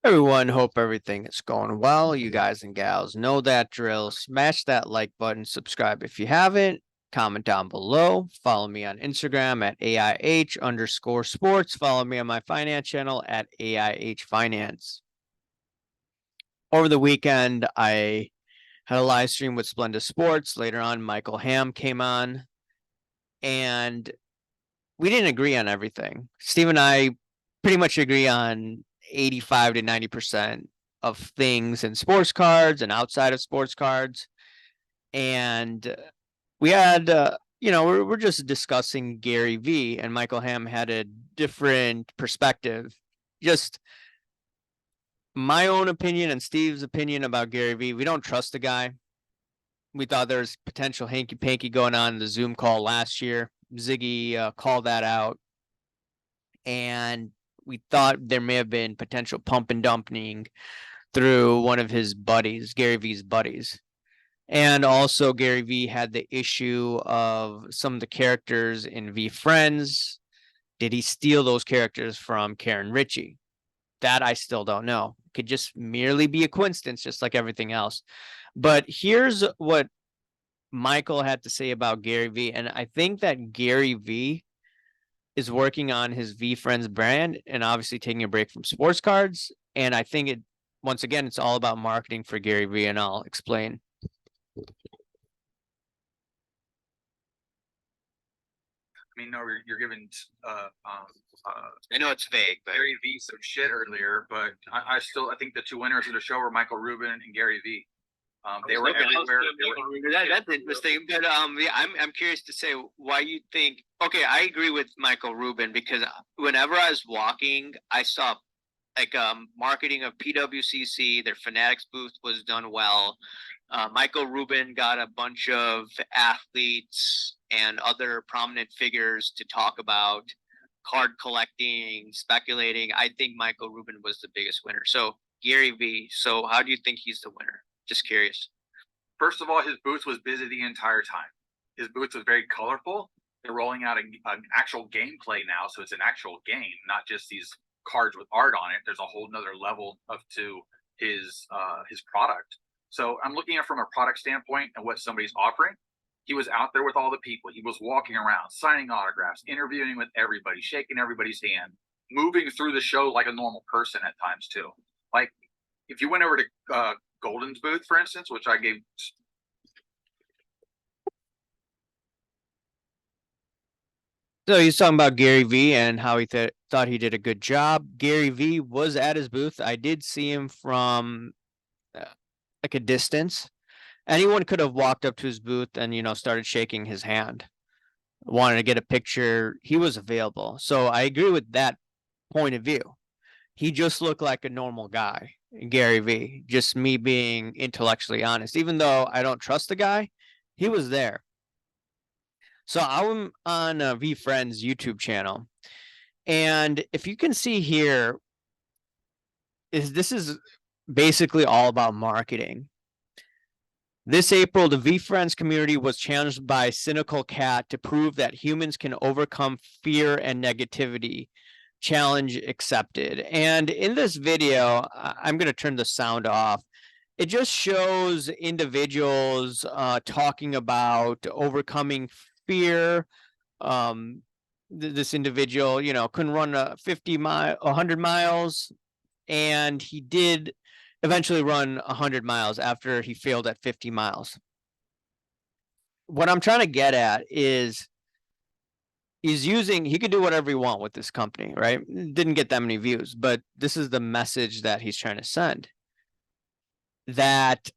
Everyone, hope everything is going well. You guys and gals know that drill. Smash that like button, subscribe if you haven't, comment down below, follow me on Instagram at AIH_sports, follow me on my finance channel at AIH Finance. Over the weekend, I had a live stream with Splenda Sports. Later on, Michael Ham came on, and we didn't agree on everything. Steve and I pretty much agree on 85 to 90% of things in sports cards and outside of sports cards. And we had, we're just discussing Gary V, and Michael Ham had a different perspective. Just my own opinion and Steve's opinion about Gary V. We don't trust the guy. We thought there's potential hanky panky going on in the Zoom call last year. Ziggy called that out. And we thought there may have been potential pump and dumping through one of his buddies, Gary V's buddies. And also Gary V had the issue of some of the characters in V Friends. Did he steal those characters from Karen Ritchie? That I still don't know. It could just merely be a coincidence, just like everything else. But here's what Michael had to say about Gary V. And I think that Gary V is working on his V Friends brand and obviously taking a break from sports cards. And I think once again, it's all about marketing for Gary V, and I'll explain. I mean, no, you're giving I know it's vague, but Gary V some shit earlier, but I think the two winners of the show were Michael Rubin and Gary V. They were everywhere. That's interesting. But yeah, I'm curious to say why you think. Okay, I agree with Michael Rubin because whenever I was walking, I saw like marketing of PWCC. Their Fanatics booth was done well. Michael Rubin got a bunch of athletes and other prominent figures to talk about card collecting, speculating. I think Michael Rubin was the biggest winner. So Gary V. So how do you think he's the winner? Just curious. First of all, his booth was busy the entire time. His booth was very colorful. They're rolling out an actual gameplay now, so it's an actual game, not just these cards with art on it. There's a whole nother level to his product. So I'm looking at it from a product standpoint and what somebody's offering. He was out there with all the people. He was walking around, signing autographs, interviewing with everybody, shaking everybody's hand, moving through the show like a normal person at times too. Like if you went over to Golden's booth, for instance, which I gave. So he's talking about Gary V and how he thought he did a good job. Gary V was at his booth. I did see him from like a distance. Anyone could have walked up to his booth and, started shaking his hand, wanted to get a picture. He was available. So I agree with that point of view. He just looked like a normal guy, Gary V. Just me being intellectually honest. Even though I don't trust the guy, he was there. So I'm on V Friends YouTube channel. And if you can see here, this is basically all about marketing. This April, the V Friends community was challenged by Cynical Cat to prove that humans can overcome fear and negativity. Challenge accepted. And in this video, I'm going to turn the sound off. It just shows individuals talking about overcoming fear. This individual, couldn't run 100 miles, and he did eventually run 100 miles after he failed at 50 miles. What I'm trying to get at is he could do whatever he want with this company, right? Didn't get that many views, but this is the message that he's trying to send. That,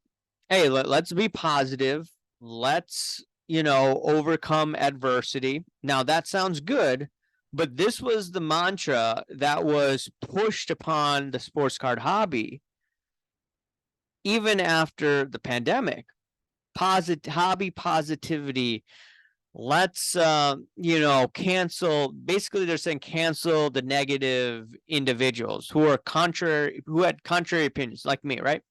hey, let's be positive. Let's, overcome adversity. Now that sounds good, but this was the mantra that was pushed upon the sports card hobby even after the pandemic. Hobby positivity. Let's cancel. Basically, they're saying cancel the negative individuals who had contrary opinions, like me, right?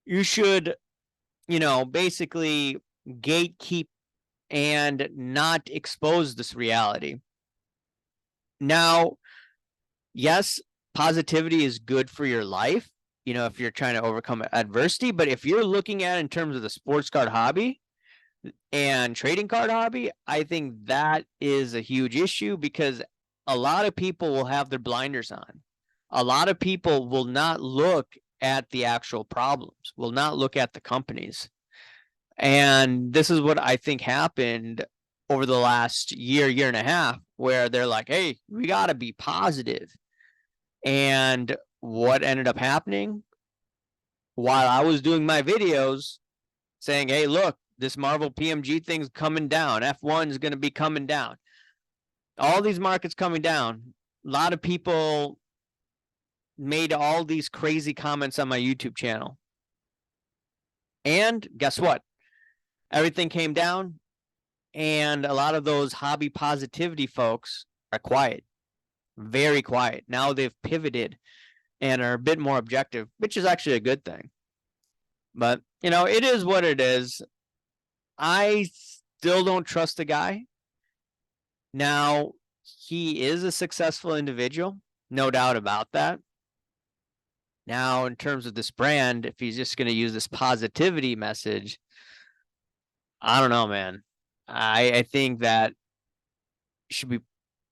You should, basically gatekeep and not expose this reality. Now, yes, positivity is good for your life, you know, if you're trying to overcome adversity. But if you're looking at it in terms of the sports card hobby and trading card hobby, I think that is a huge issue, because a lot of people will have their blinders on. A lot of people will not look at the actual problems, will not look at the companies. And this is what I think happened over the last year and a half, where they're like, hey, we got to be positive. And what ended up happening while I was doing my videos saying, hey, look, this Marvel PMG thing's coming down. F1 is going to be coming down. All these markets coming down. A lot of people made all these crazy comments on my YouTube channel. And guess what? Everything came down, and a lot of those hobby positivity folks are quiet, very quiet. Now they've pivoted and are a bit more objective, which is actually a good thing. But, you know, it is what it is. I still don't trust the guy. Now, he is a successful individual, no doubt about that. Now, in terms of this brand, if he's just going to use this positivity message, I don't know, man. I think that should be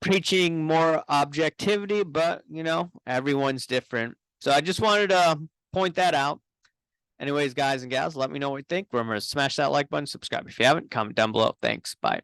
preaching more objectivity, but, you know, everyone's different. So I just wanted to point that out. Anyways, guys and gals, let me know what you think. Remember to smash that like button, subscribe if you haven't, comment down below. Thanks. Bye.